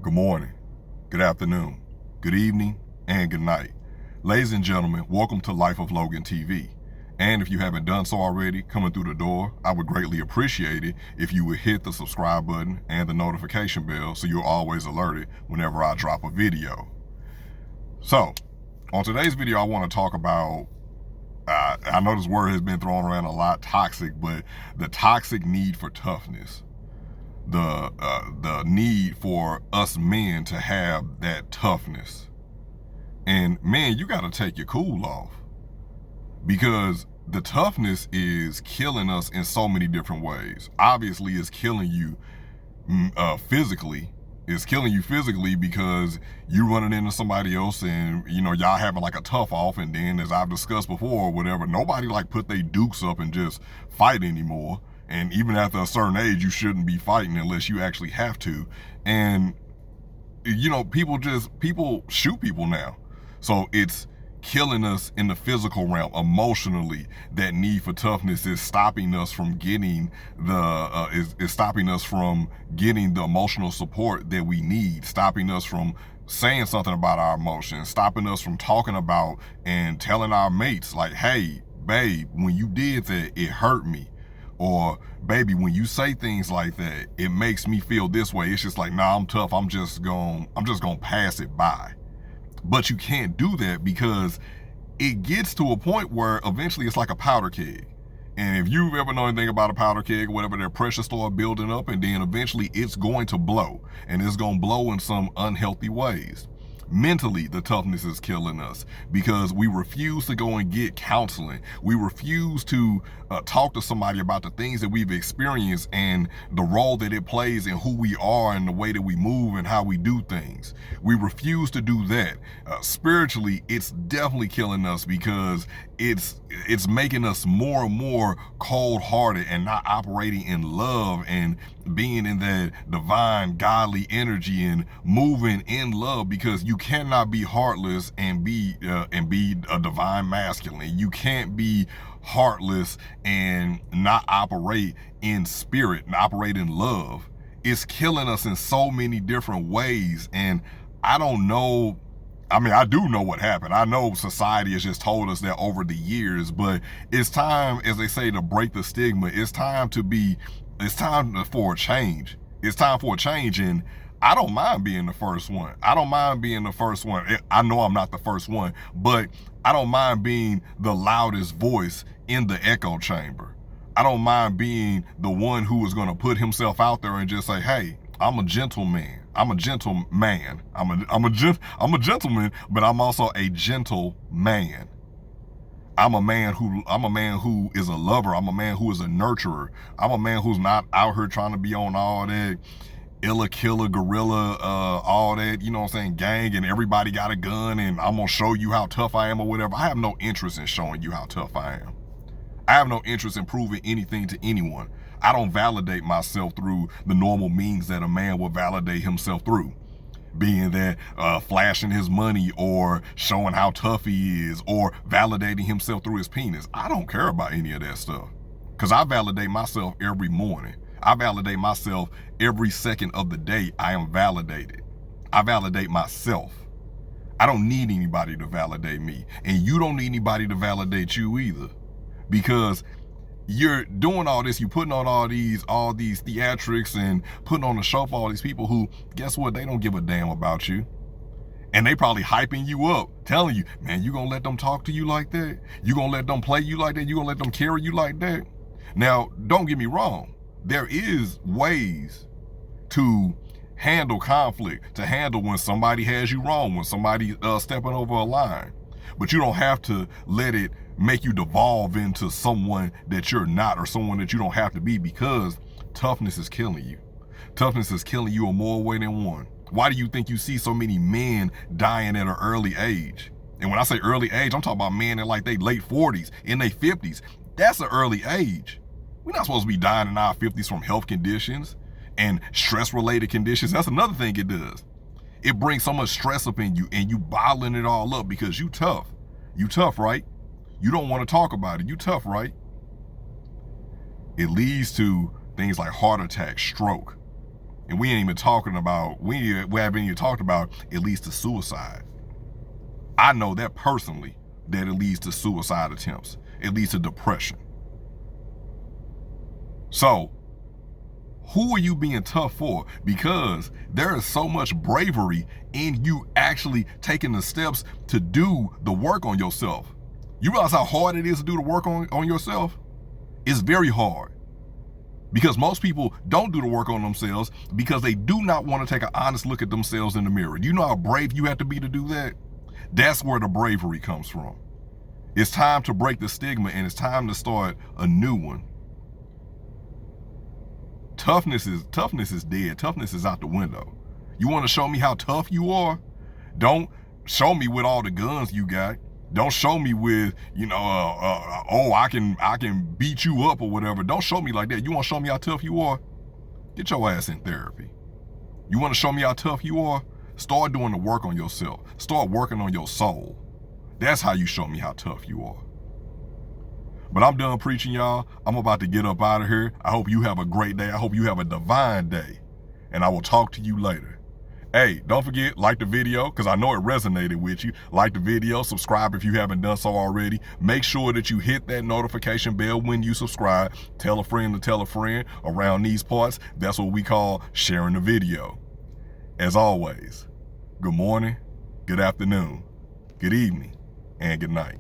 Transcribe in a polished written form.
Good morning, good afternoon, good evening, and good night. Ladies and gentlemen, welcome to Life of Logan TV. And if you haven't done so already, coming through the door, I would greatly appreciate it if you would hit the subscribe button and the notification bell so you're always alerted whenever I drop a video. So, on today's video, I want to talk about, I know this word has been thrown around a lot, toxic, but the toxic need for toughness. The need for us men to have that toughness. And man, you got to take your cool off, because the toughness is killing us in so many different ways. Obviously, it's killing you physically. It's killing you physically because you running into somebody else and, y'all having like a tough off. And then, as I've discussed before or whatever, nobody like put their dukes up and just fight anymore. And even after a certain age, you shouldn't be fighting unless you actually have to. And, people shoot people now. So it's killing us in the physical realm. Emotionally, that need for toughness is stopping us from getting is stopping us from getting the emotional support that we need, stopping us from saying something about our emotions, stopping us from talking about and telling our mates like, hey, babe, when you did that, it hurt me. Or, baby, when you say things like that, it makes me feel this way. It's just like, nah, I'm tough. I'm just gonna pass it by. But you can't do that, because it gets to a point where eventually it's like a powder keg. And if you've ever known anything about a powder keg or whatever, their pressure start building up, and then eventually it's going to blow. And it's going to blow in some unhealthy ways. Mentally, the toughness is killing us because we refuse to go and get counseling. We refuse to talk to somebody about the things that we've experienced and the role that it plays in who we are and the way that we move and how we do things. We refuse to do that. Spiritually, it's definitely killing us because it's making us more and more cold-hearted and not operating in love and being in that divine godly energy and moving in love, because you cannot be heartless and be a divine masculine. You can't be heartless and not operate in spirit and operate in love. It's killing us in so many different ways. And I don't know, I do know what happened. I know society has just told us that over the years, but it's time, as they say, to break the stigma. It's time for a change. It's time for a change. And I don't mind being the first one. I know I'm not the first one, but I don't mind being the loudest voice in the echo chamber. I don't mind being the one who is going to put himself out there and just say, hey, I'm a gentleman. I'm a gentleman. I'm a gentleman, but I'm also a gentle man. I'm a man who is a lover. I'm a man who is a nurturer. I'm a man who's not out here trying to be on all that illa killer gorilla, all that, gang, and everybody got a gun and I'm gonna show you how tough I am or whatever. I have no interest in showing you how tough I am. I have no interest in proving anything to anyone. I don't validate myself through the normal means that a man will validate himself through. Being that flashing his money or showing how tough he is or validating himself through his penis. I don't care about any of that stuff, because I validate myself every morning. I validate myself every second of the day. I am validated. I validate myself. I don't need anybody to validate me, and you don't need anybody to validate you either, because you're doing all this, you putting on all these theatrics and putting on a show for all these people who, guess what, they don't give a damn about you. And they probably hyping you up, telling you, man, you gonna let them talk to you like that? You gonna let them play you like that? You gonna let them carry you like that? Now, don't get me wrong. There is ways to handle conflict, to handle when somebody has you wrong, when somebody stepping over a line. But you don't have to let it make you devolve into someone that you're not or someone that you don't have to be, because toughness is killing you. Toughness is killing you in more way than one. Why do you think you see so many men dying at an early age? And when I say early age, I'm talking about men in like their late 40s, in their 50s. That's an early age. We're not supposed to be dying in our 50s from health conditions and stress-related conditions. That's another thing it does. It brings so much stress up in you, and you bottling it all up because you tough. You tough, right? You don't want to talk about it. You tough, right? It leads to things like heart attack, stroke. And we haven't even talked about it leads to suicide. I know that personally, that it leads to suicide attempts. It leads to depression. So, who are you being tough for? Because there is so much bravery in you actually taking the steps to do the work on yourself. You realize how hard it is to do the work on yourself? It's very hard. Because most people don't do the work on themselves because they do not want to take an honest look at themselves in the mirror. Do you know how brave you have to be to do that? That's where the bravery comes from. It's time to break the stigma, and it's time to start a new one. Toughness is dead. Toughness is out the window. You want to show me how tough you are? Don't show me with all the guns you got. Don't show me with, I can beat you up or whatever. Don't show me like that. You want to show me how tough you are? Get your ass in therapy. You want to show me how tough you are? Start doing the work on yourself. Start working on your soul. That's how you show me how tough you are. But I'm done preaching, y'all. I'm about to get up out of here. I hope you have a great day. I hope you have a divine day. And I will talk to you later. Hey, don't forget, like the video, because I know it resonated with you. Like the video, subscribe if you haven't done so already. Make sure that you hit that notification bell when you subscribe. Tell a friend to tell a friend. Around these parts, that's what we call sharing the video. As always, good morning, good afternoon, good evening, and good night.